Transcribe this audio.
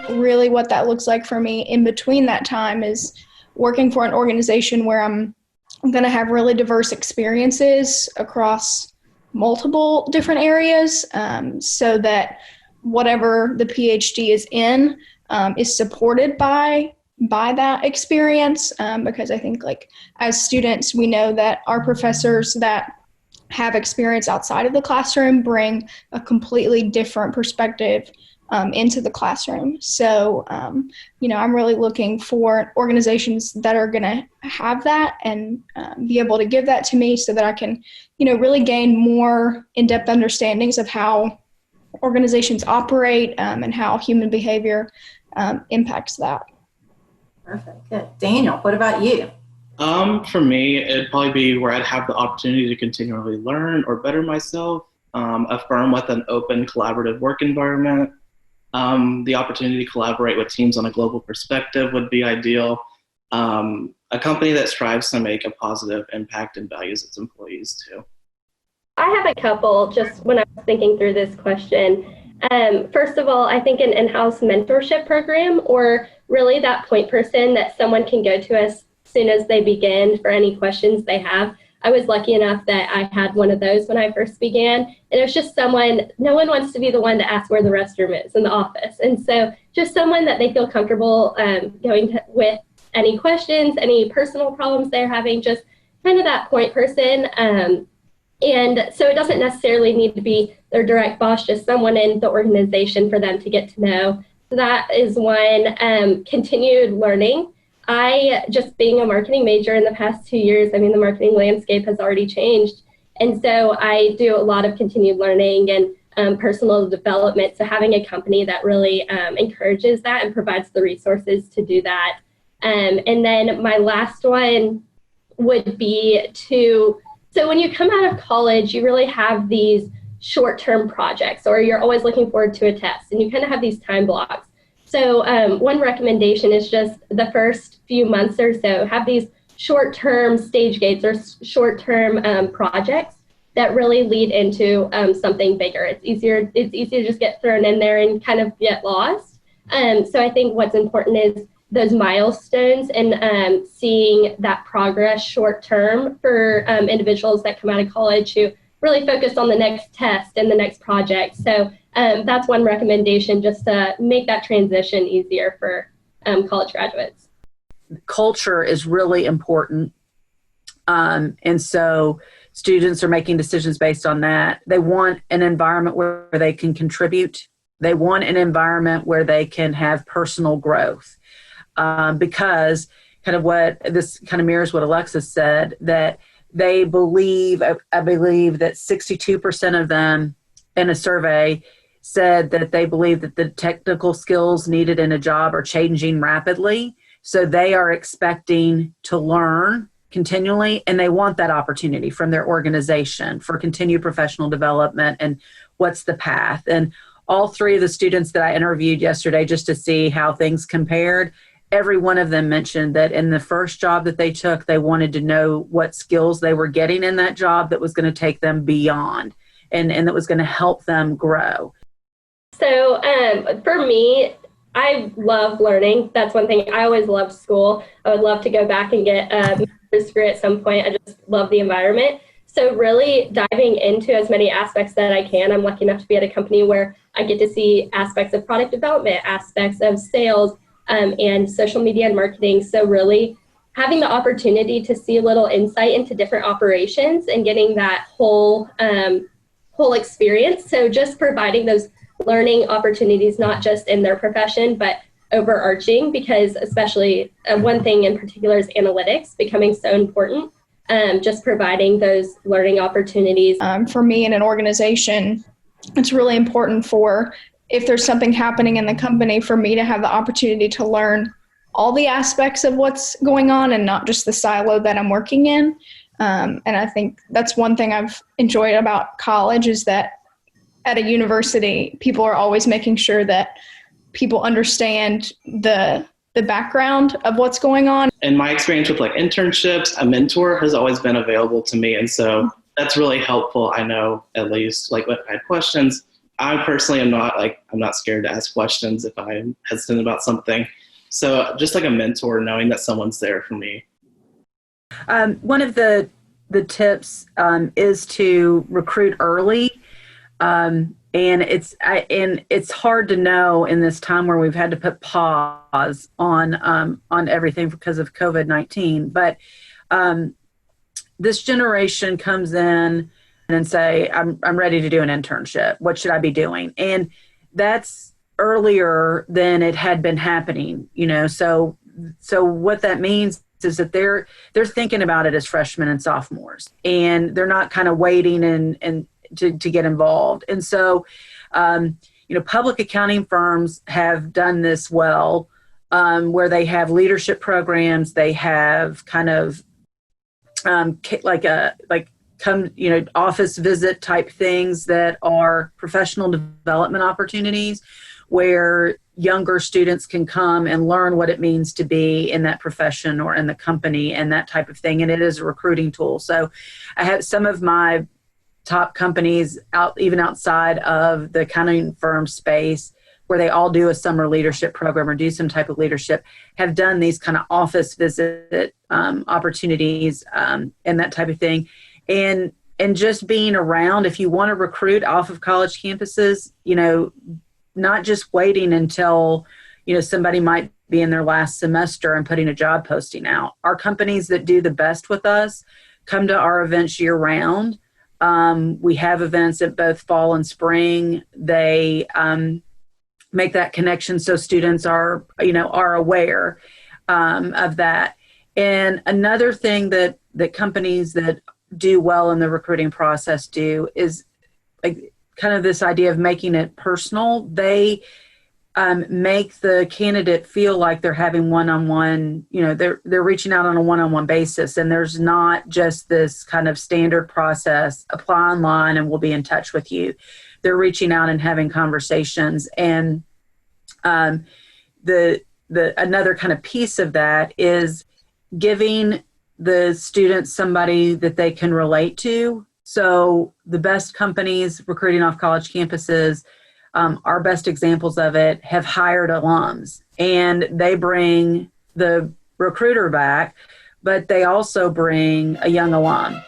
Really what that looks like for me in between that time is working for an organization where I'm going to have really diverse experiences across multiple different areas, so that whatever the PhD is in is supported by that experience, because I think like as students, we know that our professors that have experience outside of the classroom bring a completely different perspective into the classroom. So, I'm really looking for organizations that are going to have that and be able to give that to me so that I can, really gain more in-depth understandings of how organizations operate and how human behavior impacts that. Perfect. Good. Daniel, what about you? For me, it'd probably be where I'd have the opportunity to continually learn or better myself, a firm with an open, collaborative work environment. The opportunity to collaborate with teams on a global perspective would be ideal. A company that strives to make a positive impact and values its employees too. I have a couple just when I was thinking through this question. First of all, I think an in-house mentorship program, or really that point person that someone can go to as soon as they begin for any questions they have. I was lucky enough that I had one of those when I first began. And it was just someone, no one wants to be the one to ask where the restroom is in the office. And so just someone that they feel comfortable going with any questions, any personal problems they're having, just kind of that point person. And so it doesn't necessarily need to be their direct boss, just someone in the organization for them to get to know. So that is one. Continued learning. I, just being a marketing major in the past 2 years, the marketing landscape has already changed. And so I do a lot of continued learning and personal development. So having a company that really encourages that and provides the resources to do that. And then my last one would be so when you come out of college, you really have these short-term projects, or you're always looking forward to a test, and you kind of have these time blocks. So one recommendation is just the first few months or so, have these short-term stage gates or short-term projects that really lead into something bigger. It's easy to just get thrown in there and kind of get lost. So I think what's important is those milestones and seeing that progress short-term for individuals that come out of college who really focus on the next test and the next project. So that's one recommendation, just to make that transition easier for college graduates. Culture is really important. And so students are making decisions based on that. They want an environment where they can contribute. They want an environment where they can have personal growth. Because kind of what this kind of mirrors what Alexis said, that they believe, I believe that 62% of them in a survey said that they believe that the technical skills needed in a job are changing rapidly. So they are expecting to learn continually, and they want that opportunity from their organization for continued professional development and what's the path. And all three of the students that I interviewed yesterday, just to see how things compared, every one of them mentioned that in the first job that they took, they wanted to know what skills they were getting in that job that was going to take them beyond and that was going to help them grow. So for me, I love learning. That's one thing. I always loved school. I would love to go back and get a master's degree at some point. I just love the environment. So really diving into as many aspects that I can. I'm lucky enough to be at a company where I get to see aspects of product development, aspects of sales, and social media and marketing. So really having the opportunity to see a little insight into different operations and getting that whole experience. So just providing those learning opportunities, not just in their profession, but overarching, because especially one thing in particular is analytics becoming so important. Just providing those learning opportunities. For me in an organization, it's really important for, if there's something happening in the company, for me to have the opportunity to learn all the aspects of what's going on and not just the silo that I'm working in. And I think that's one thing I've enjoyed about college, is that at a university, people are always making sure that people understand the background of what's going on. In my experience with like internships, a mentor has always been available to me. And so that's really helpful. I know, at least, like, if I had questions, I personally am not I'm not scared to ask questions if I'm hesitant about something. So just like a mentor, knowing that someone's there for me. One of the tips is to recruit early. And it's hard to know in this time where we've had to put pause on everything because of COVID-19. But this generation comes in and say, I'm ready to do an internship. What should I be doing? And that's earlier than it had been happening, So what that means is that they're thinking about it as freshmen and sophomores, and they're not kind of waiting and to get involved. And so, public accounting firms have done this well, where they have leadership programs. They have kind of office visit type things that are professional development opportunities, where younger students can come and learn what it means to be in that profession or in the company and that type of thing. And it is a recruiting tool. So I have some of my top companies even outside of the accounting firm space, where they all do a summer leadership program or do some type of leadership, have done these kind of office visit opportunities and that type of thing. And just being around, if you want to recruit off of college campuses, not just waiting until, somebody might be in their last semester and putting a job posting out. Our companies that do the best with us come to our events year round. We have events at both fall and spring. They make that connection so students are aware of that. And another thing that companies that do well in the recruiting process do is kind of this idea of making it personal. They make the candidate feel like they're having one-on-one, they're reaching out on a one-on-one basis. And there's not just this kind of standard process, apply online and we'll be in touch with you. They're reaching out and having conversations. And the another kind of piece of that is giving the students somebody that they can relate to. So the best companies recruiting off college campuses, our best examples of it, have hired alums, and they bring the recruiter back, but they also bring a young alum.